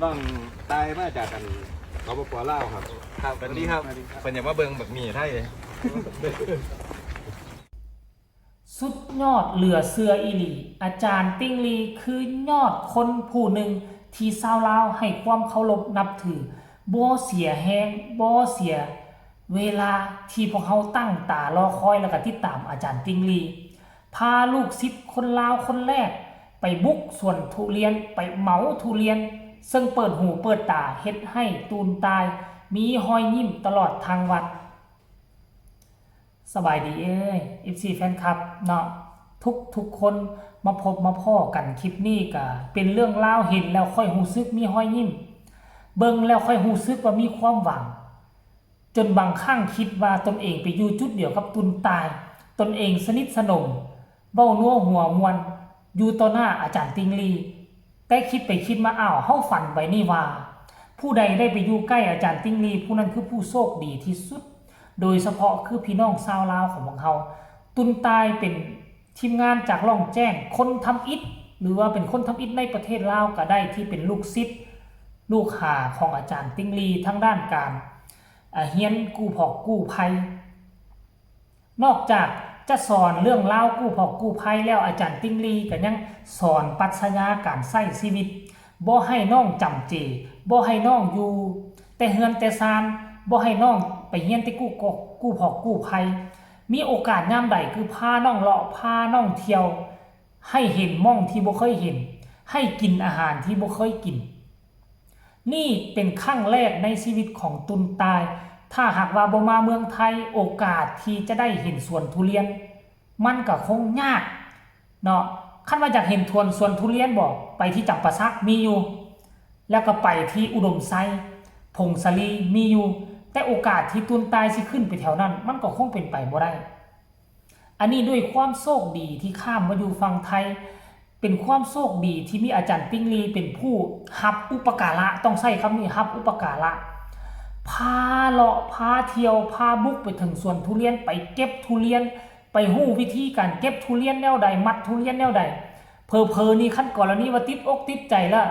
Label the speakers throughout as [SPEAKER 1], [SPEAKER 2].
[SPEAKER 1] น้องตายมาจากกันกปปลาวครับครับสวัสดีครับเป็นอย่างว่าเบิ่งบักหมี่ไทย
[SPEAKER 2] สุดยอดเหลือเสืออีหลีอาจารย์ติ้งลีคือยอดคนผู้หนึ่งที่ชาวลาวให้ความเคารพนับถือบ่เสียแฮงบ่เสียเวลาที่พวกเขาตั้งตารอคอยแล้วก็ติดตามอาจารย์ติ้งลีพาลูกศิษย์คนลาวคนแรกไปบุกสวนทุเรียนไปเหมาทุเรียนซึ่งเปิดหูเปิดตาเฮ็ดให้ตูนตายมีหอยยิ้มตลอดทางวัดสบายดีFC แฟนคลับเนาะทุกคนมาพบมาพ่อกันคลิปนี้ก็เป็นเรื่องเล่าเห็นแล้วค่อยหูซึกมีห้อยยิ้มเบิ่งแล้วค่อยหูซึกว่ามีความหวังจนบางครั้งคิดว่าตนเองไปอยู่จุดเดียวกับตุนตายตนเองสนิทสนมเบ้านัวหัวมวนอยู่ต่อหน้าอาจารย์ติงลีแต่คิดไปคิดมาอ้าวเฮาฝันไว้นี่ว่าผู้ใดได้ไปอยู่ใกล้อาจารย์ติงลีผู้นั้นคือผู้โชคดีที่สุดโดยเฉพาะคือพี่น้องชาวลาวของพวกเราตุนตายเป็นทีมงานจากล่องแจ้งคนทำอิฐหรือว่าเป็นคนทำอิฐในประเทศลาวก็ได้ที่เป็นลูกศิษย์ลูกหาของอาจารย์ติงลีทั้งด้านการเฮียนกู้พอกกู้ภัยนอกจากจะสอนเรื่องเล่ากู้พอกกู้ภัยแล้วอาจารย์ติงลีก็ยังสอนปรัชญาการใช้ชีวิตบ่ให้น้องจำเจบ่ให้น้องอยู่แต่เฮือนแต่ซานบ่ให้น้องไปเฮียนแต่กู้พอกกู้ภัยมีโอกาสยามใดคือพาน้องเลาะพาน้องเที่ยวให้เห็นม่องที่บ่เคยเห็นให้กินอาหารที่บ่เคยกินนี่เป็นครั้งแรกในชีวิตของตุนตายถ้าหากว่าบ่มาเมืองไทยโอกาสที่จะได้เห็นสวนทุเรียนมันก็คงยากเนาะคันว่าอยากเห็นสวนทุเรียนบ่ไปที่จำปาสักมีอยู่แล้วก็ไปที่อุดมไซพงศลีมีอยู่แต่โอกาสที่ตุนตายสิขึ้นไปแถวนั้นมันก็คงเป็นไปบ่ได้อันนี้ด้วยความโชคดีที่ข้ามมาอยู่ฝั่งไทยเป็นความโชคดีที่มีอาจารย์ติ้งลีเป็นผู้รับอุปการะต้องใช้คำนี้รับอุปการะพาเลาะพาเที่ยวพาบุกไปถึงสวนทุเรียนไปเก็บทุเรียนไปหู้วิธีการเก็บทุเรียนแนวใดมัดทุเรียนแนวใดเพอนี่ขั้นกรณีว่าติดอกติดใจแล้ว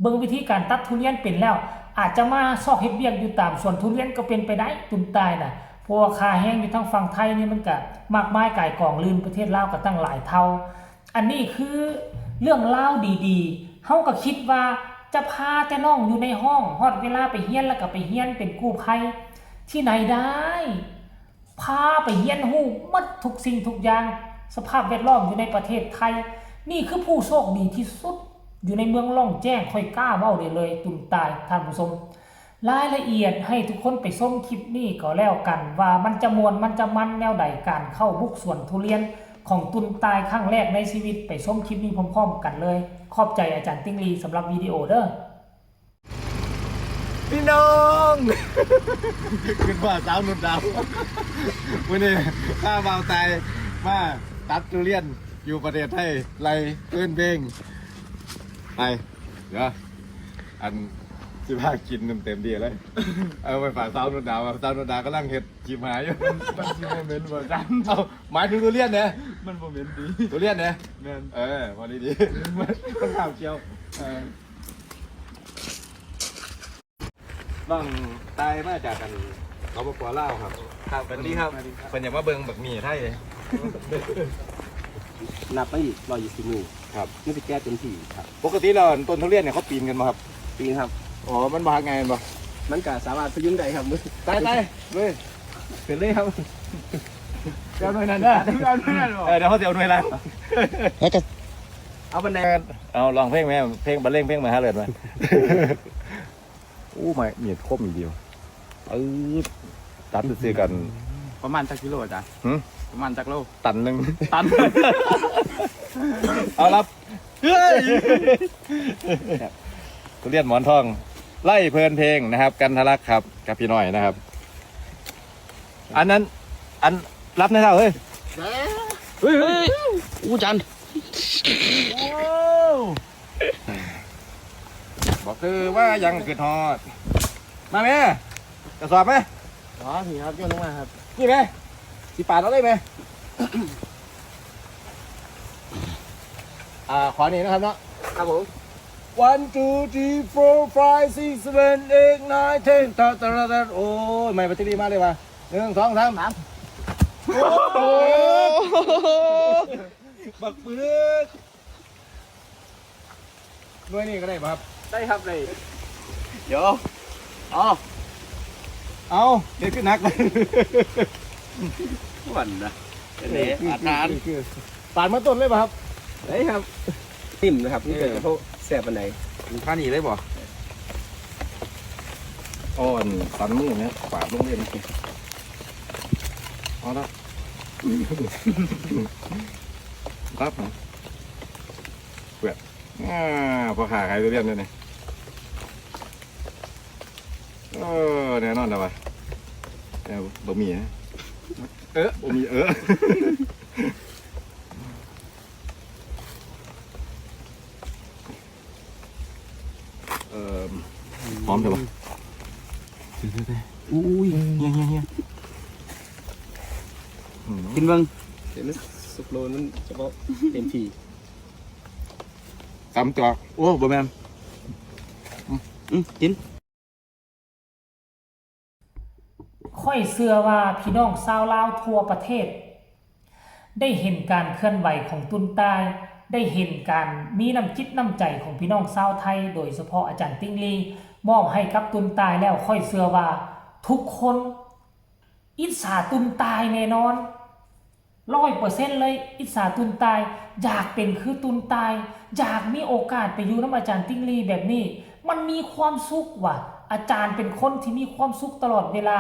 [SPEAKER 2] เบิ่งวิธีการตัดทุเรียนเป็นแล้วอาจจะมาซอกเฮ็ดเวียกอยู่ตามสวนทุเรียนก็เป็นไปได้ตุนตายน่ะเพราะว่าค่าแห้งอยู่ทางฝั่งไทยนี่มันก็มากมายก่ายกองลืมประเทศลาวก็ตั้งหลายเท่าอันนี้คือเรื่องเล่าดีๆเฮาก็คิดว่าจะพาแต่น้องอยู่ในห้องฮอดเวลาไปเฮียนแล้วก็ไปเฮียนเป็นกู้ภัยที่ไหนได้พาไปเฮียนฮู้หมดทุกสิ่งทุกอย่างสภาพแวดล้อมอยู่ในประเทศไทยนี่คือผู้โชคดีที่สุดอยู่ในเมืองล่องแจ้งค่อยกล้าเว้าได้เลยตุนตายท่านผู้ชมรายละเอียดให้ทุกคนไปชมคลิปนี้ก็แล้วกันว่ามันจะมวนมันจะมันแนวใดการเข้าบุกสวนทุเรียนของตุนตายครั้งแรกในชีวิตไปชมคลิปนี้พร้อมๆกันเลยขอบใจอาจารย์ติ้งลีสำหรับวิดีโอเด้อ
[SPEAKER 1] พี่น้องขึ้นว่าสาวนุ่นดาววันนี้ข้าเบาตายมาตัดทุเรียนอยู่ประเทศไทยไรเพื่อนเพลงไปเดี๋ยวอัน15กินเต็มดีเลยเอาไปฝากสาวนุ่นดาวสาวนุ่นดาวกำลังเห็ดจีบหายอยู่
[SPEAKER 3] มันสิโมเมนต์บ่จัน
[SPEAKER 1] เอาหมายถึงทุเรียนเนี่ย
[SPEAKER 3] มันโมเมนต์ดี
[SPEAKER 1] ทุเรียนเนี่ย
[SPEAKER 3] แม่น
[SPEAKER 1] พอดีมันข้าวเจียวน้องตายมาจากกันกปปลาวครับครับสวัสดีครับเป็นอย่างว่าเบิ่งบักหมี่ไทย
[SPEAKER 4] นับไปอีก120 มือ
[SPEAKER 1] ครับ
[SPEAKER 4] นี่สิแก้เต็มที่ครับ
[SPEAKER 1] ปกติเราต้นทุเรียนเนี่ยเขาปีนกันมาครับ
[SPEAKER 4] ปีนครับ
[SPEAKER 1] อ๋อมันมาไงบ่
[SPEAKER 4] มันก็สามารถพยุงได้ครับมือ
[SPEAKER 1] ตายเลยเป็นเลยครับ
[SPEAKER 3] เจ้าหน่วยนั้นเด้อเจ้าหน่วยนั้นบ่
[SPEAKER 1] เดี๋ยวเขาจะเอาหน่วยละ
[SPEAKER 4] เอาบันได
[SPEAKER 1] เอาลองเพลงไหมเพลงบรรเลงเพลงมาฮะเลยไหมอู้ไม่มีดคมอีกเดียวตัดซื้อกัน
[SPEAKER 3] ประมาณจักกิโลจ้ะประมาณจักโล
[SPEAKER 1] ตันหนึ่ง
[SPEAKER 3] ตัน
[SPEAKER 1] เอารับเฮ้ยทุเรียนหมอนทองไล่เพลินเพลงนะครับกันทะลักครับกับพี่น้อยนะครับอันนั้นรับในเท่าเฮ้ย
[SPEAKER 3] อู้จัน
[SPEAKER 1] บอกคือว่ายังเกิดฮอดมาไหมกระสอบไหม
[SPEAKER 4] อ๋อนี่ครับโยนลงมาครับ
[SPEAKER 1] นี่ไหมสิปาดเอาได้ไหม ขอนี่นะครับเนาะ
[SPEAKER 4] ครับผม
[SPEAKER 1] 1 2 3 4 5 6 7 8 9 10ตะโอ้ยไม่บัตรดีมากเลยว่ะ1 2 3โอ้โหบักปืดด้วยนี่ก็ได้ป่ะครับ
[SPEAKER 3] ได้ครับเลยเดี๋ยวอ๋อ
[SPEAKER 1] เอาเด็กขึ้นนักเลย
[SPEAKER 3] หวันนะเป็นเละอาจารย์
[SPEAKER 1] ปาดมาต้นเลยป่ะครับ
[SPEAKER 4] ได้ครับนิ่มนะครับนี่เกิดจากพวกแสบปันไหน
[SPEAKER 1] ข้านี่เลยบ่อ่อนสันมือเนี่ยปาดลงเรียนเอาละรับนะเปิดพอขาใครจะเรียนด้วยเนี่ยแน่นอนแล้ววะบะหมี่นะบะหมี่หอมเถอะวะอุ้ยเฮีย
[SPEAKER 3] กินเบิ้ง
[SPEAKER 4] เดี๋ยวนี้สุกโลนั้นเฉพาะเต็มที่
[SPEAKER 1] ตำจอกโอ้บะแมน
[SPEAKER 3] กิน
[SPEAKER 2] ค่อยเชื่อว่าพี่น้องชาวลาวทั่วประเทศ ได้เห็นการเคลื่อนไหวของตุนใต้ได้เห็นการมีน้ำจิตน้ำใจของพี่น้องชาวไทยโดยเฉพาะอาจารย์ติ้งลีมอบให้กับตุนใต้แล้วค่อยเชื่อว่าทุกคนอิจฉาตุนใต้แน่นอน 100% เลยอิจฉาตุนใต้อยากเป็นคือตุนใต้อยากมีโอกาสไปอยู่น้ำอาจารย์ติ้งลีแบบนี้มันมีความสุขว่ะอาจารย์เป็นคนที่มีความสุขตลอดเวลา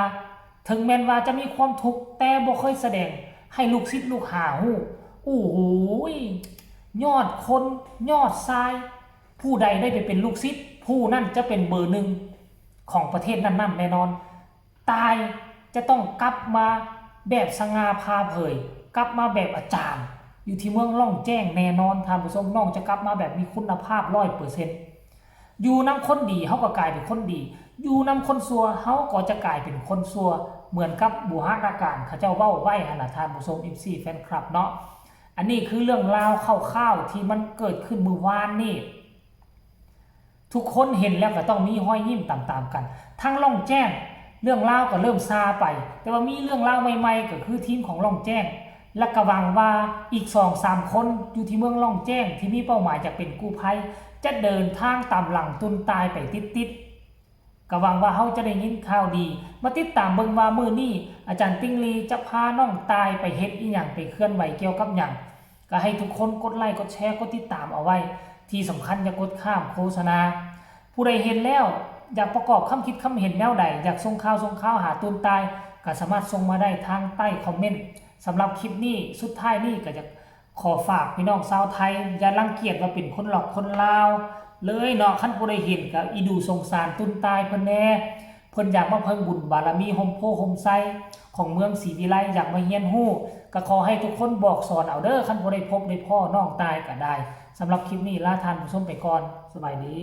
[SPEAKER 2] ถึงแม้ว่าจะมีความทุกข์แต่บ่เคยแสดงให้ลูกศิษย์ลูกหาฮู้โอ้โหยอดคนยอดทรายผู้ใดได้ไปเป็นลูกศิษย์ผู้นั่นจะเป็นเบอร์หนึ่งของประเทศนั้นๆแน่นอนตายจะต้องกลับมาแบบสง่าพาเผยกลับมาแบบอาจารย์อยู่ที่เมืองล่องแจ้งแน่นอนท่านผู้ชมน้องจะกลับมาแบบมีคุณภาพ 100% อยู่นำคนดีเขาก็กลายเป็นคนดีอยู่นำคนซัวเขาก็จะกลายเป็นคนซัวเหมือนกับบุหารการเขาเจ้าเว้าไว้ขนาดท่านผู้ชม FC แฟนคลับเนาะอันนี้คือเรื่องราวคร่าวๆที่มันเกิดขึ้นเมื่อวานนี่ทุกคนเห็นแล้วก็ต้องมีห้อยยิ้มตามๆกันทั้งล่องแจ้งเรื่องราวก็เริ่มซาไปแต่ว่ามีเรื่องราวใหม่ๆก็คือทีมของล่องแจ้งและก็หวังว่าอีก 2-3 คนอยู่ที่เมืองล่องแจ้งที่มีเป้าหมายจะเป็นกู้ภัยจะเดินทางตามหลังตุนตายไปติดๆก็หวังว่าเขาจะได้ยินข่าวดีมาติดตามเบิ่งว่ามื้อนี้อาจารย์ติ้งลีจะพาน้องตายไปเฮ็ดอีหยังไปเคลื่อนไหวเกี่ยวกับหยังก็ให้ทุกคนกดไลค์กดแชร์กดติดตามเอาไว้ที่สำคัญอย่ากดข้ามโฆษณาผู้ใดเห็นแล้วอยากประกอบคำคิดคำเห็นแนวใดอยากส่งข่าวหาตุนตายก็สามารถส่งมาได้ทางใต้คอมเมนต์สำหรับคลิปนี้สุดท้ายนี้ก็จะขอฝากพี่น้องชาวไทยอย่ารังเกียจว่าเป็นคนหลอกคนลาวเลยเนาะคันผู้ใดเห็นก็อีดูสงสารตุนตายเพิ่นแน่เพิ่นอยากมาเพิ่มบุญบารมีโฮมโพโฮมไซของเมืองศรีวิไลอยากมาเฮียนฮู้ก็ขอให้ทุกคนบอกสอนเอาเด้อคันผู้ใดพบได้พ่อน้องตายก็ได้สำหรับคลิปนี้ลาท่านผู้ชมไปก่อนสบายดี